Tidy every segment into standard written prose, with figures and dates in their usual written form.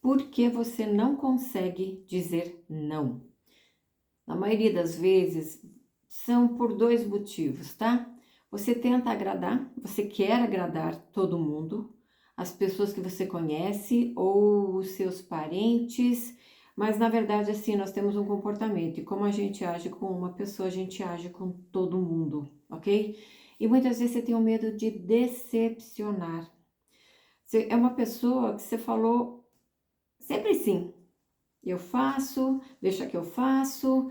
Por que você não consegue dizer não? Na maioria das vezes, são por dois motivos, tá? Você tenta agradar, você quer agradar todo mundo, as pessoas que você conhece ou os seus parentes, mas na verdade, assim, nós temos um comportamento e como a gente age com uma pessoa, a gente age com todo mundo, ok? E muitas vezes você tem o medo de decepcionar. Você é uma pessoa que você falou sempre sim. Eu faço, deixa que eu faço,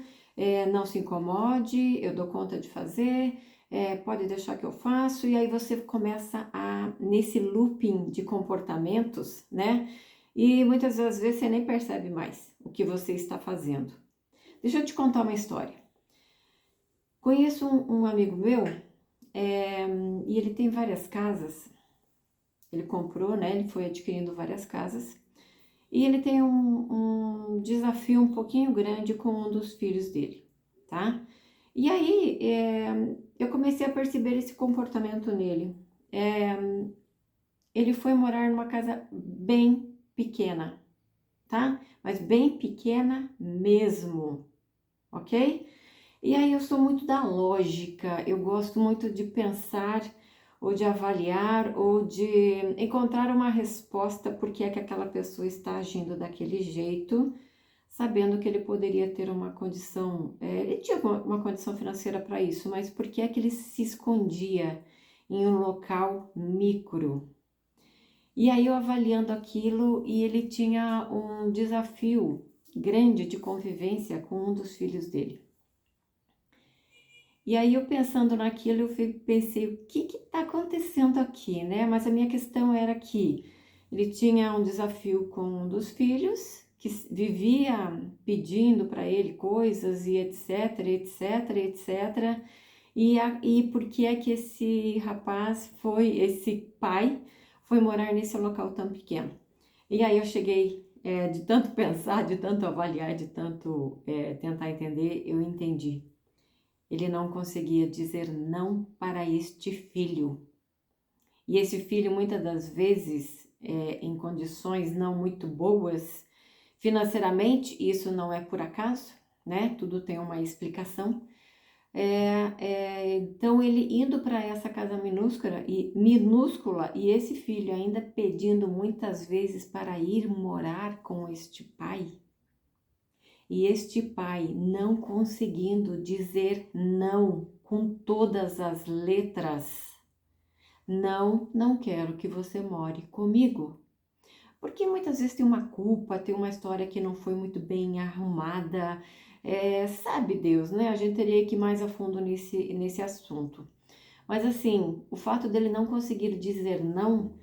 não se incomode, eu dou conta de fazer, pode deixar que eu faço, e aí você começa nesse looping de comportamentos, né? E muitas das vezes você nem percebe mais o que você está fazendo. Deixa eu te contar uma história. Conheço um amigo meu, e ele tem várias casas, ele comprou, né? Ele foi adquirindo várias casas. E ele tem um desafio um pouquinho grande com um dos filhos dele, tá? E aí, eu comecei a perceber esse comportamento nele. Ele foi morar numa casa bem pequena, tá? Mas bem pequena mesmo, ok? E aí eu sou muito da lógica, eu gosto muito de pensar ou de avaliar ou de encontrar uma resposta por que é que aquela pessoa está agindo daquele jeito, sabendo que ele poderia ter uma condição, ele tinha uma condição financeira para isso, mas por que é que ele se escondia em um local micro? E aí eu avaliando aquilo e ele tinha um desafio grande de convivência com um dos filhos dele. E aí eu pensando naquilo, pensei, o que está acontecendo aqui, né? Mas a minha questão era que ele tinha um desafio com um dos filhos, que vivia pedindo para ele coisas e etc, etc, etc. E por que é que esse pai, foi morar nesse local tão pequeno? E aí eu cheguei, de tanto pensar, de tanto avaliar, de tanto tentar entender, eu entendi. Ele não conseguia dizer não para este filho. E esse filho, muitas das vezes, em condições não muito boas financeiramente, isso não é por acaso, né? Tudo tem uma explicação. Então, ele indo para essa casa minúscula e esse filho ainda pedindo muitas vezes para ir morar com este pai. E este pai não conseguindo dizer não com todas as letras. Não, não quero que você more comigo. Porque muitas vezes tem uma culpa, tem uma história que não foi muito bem arrumada. Sabe Deus, né? A gente teria que ir mais a fundo nesse assunto. Mas assim, o fato dele não conseguir dizer não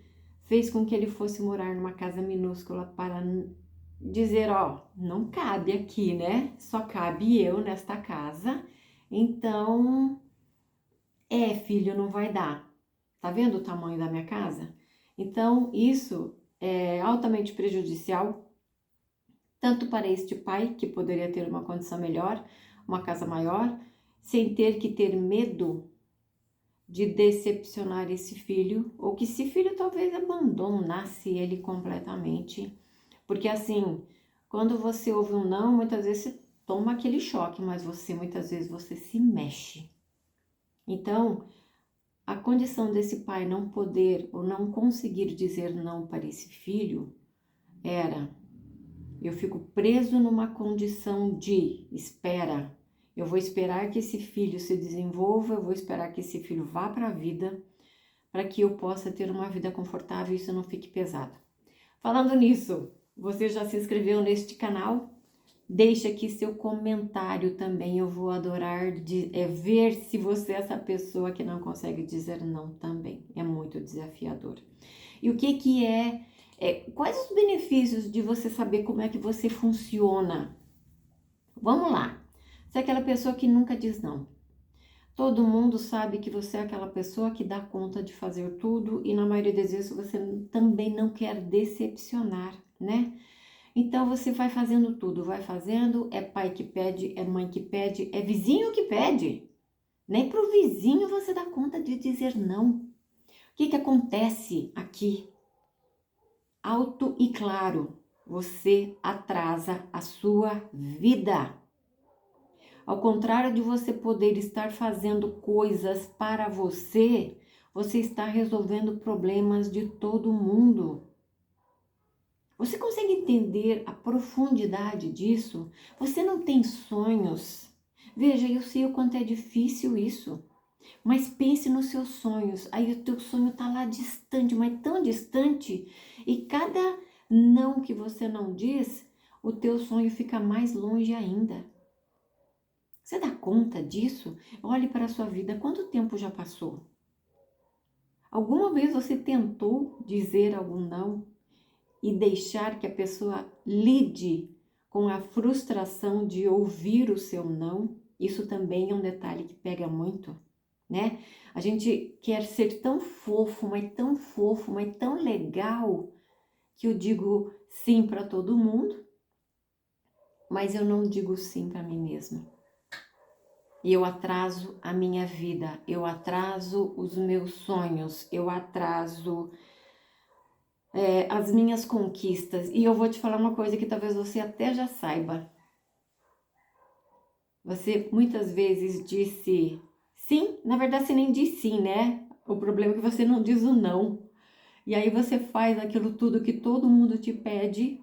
fez com que ele fosse morar numa casa minúscula para dizer, ó, não cabe aqui, né? Só cabe eu nesta casa. Então, filho, não vai dar. Tá vendo o tamanho da minha casa? Então, isso é altamente prejudicial, tanto para este pai, que poderia ter uma condição melhor, uma casa maior, sem ter que ter medo de decepcionar esse filho, ou que esse filho talvez abandonasse ele completamente. Porque assim, quando você ouve um não, muitas vezes você toma aquele choque, mas muitas vezes você se mexe. Então, a condição desse pai não poder ou não conseguir dizer não para esse filho era: eu fico preso numa condição de espera. Eu vou esperar que esse filho se desenvolva, eu vou esperar que esse filho vá para a vida, para que eu possa ter uma vida confortável e isso não fique pesado. Falando nisso, você já se inscreveu neste canal? Deixa aqui seu comentário também, eu vou adorar ver se você é essa pessoa que não consegue dizer não também. É muito desafiador. E o que quais os benefícios de você saber como é que você funciona? Vamos lá. Você é aquela pessoa que nunca diz não. Todo mundo sabe que você é aquela pessoa que dá conta de fazer tudo e na maioria das vezes você também não quer decepcionar, né? Então você vai fazendo tudo, vai fazendo, é pai que pede, é mãe que pede, é vizinho que pede. Nem pro vizinho você dá conta de dizer não. O que acontece aqui? Alto e claro. você atrasa a sua vida. Ao contrário de você poder estar fazendo coisas para você, você está resolvendo problemas de todo mundo. Você consegue entender a profundidade disso? Você não tem sonhos? Veja, eu sei o quanto é difícil isso, mas pense nos seus sonhos. Aí o teu sonho está lá distante, mas tão distante, e cada não que você não diz, o teu sonho fica mais longe ainda. Você dá conta disso? Olhe para a sua vida, quanto tempo já passou? Alguma vez você tentou dizer algum não e deixar que a pessoa lide com a frustração de ouvir o seu não? Isso também é um detalhe que pega muito, né? A gente quer ser tão fofo, mas tão legal, que eu digo sim para todo mundo, mas eu não digo sim para mim mesma. E eu atraso a minha vida, eu atraso os meus sonhos, eu atraso as minhas conquistas. E eu vou te falar uma coisa que talvez você até já saiba. Você muitas vezes disse sim, na verdade você nem diz sim, né? O problema é que você não diz o não. E aí você faz aquilo tudo que todo mundo te pede.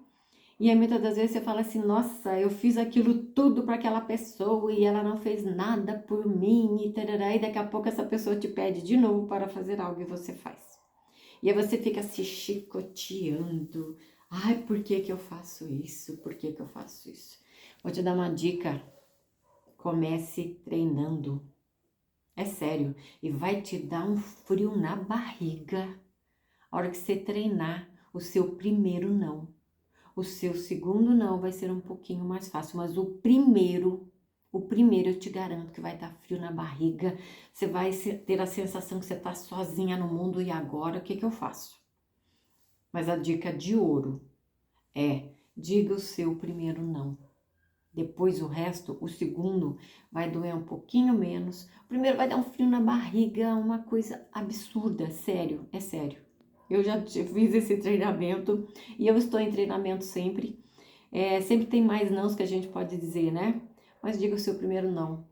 E aí muitas das vezes você fala assim, nossa, eu fiz aquilo tudo para aquela pessoa e ela não fez nada por mim, e tarará, e daqui a pouco essa pessoa te pede de novo para fazer algo e você faz. E aí você fica se chicoteando. Ai, por que que eu faço isso? Por que que eu faço isso? Vou te dar uma dica. Comece treinando. É sério. E vai te dar um frio na barriga a hora que você treinar o seu primeiro não. O seu segundo não vai ser um pouquinho mais fácil, mas o primeiro eu te garanto que vai dar frio na barriga. Você vai ter a sensação que você está sozinha no mundo e agora o que que eu faço? Mas a dica de ouro é: diga o seu primeiro não. Depois o resto, o segundo vai doer um pouquinho menos. O primeiro vai dar um frio na barriga, uma coisa absurda, sério, é sério. Eu já fiz esse treinamento e eu estou em treinamento sempre. Sempre tem mais nãos que a gente pode dizer, né? Mas diga o seu primeiro não.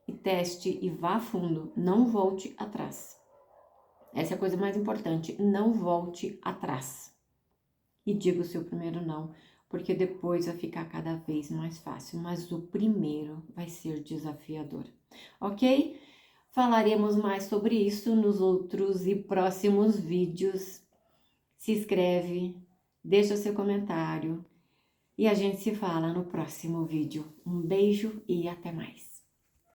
E teste e vá a fundo. Não volte atrás. Essa é a coisa mais importante. Não volte atrás. E diga o seu primeiro não, porque depois vai ficar cada vez mais fácil. Mas o primeiro vai ser desafiador. Ok? Falaremos mais sobre isso nos outros e próximos vídeos. Se inscreve, deixa o seu comentário e a gente se fala no próximo vídeo. Um beijo e até mais!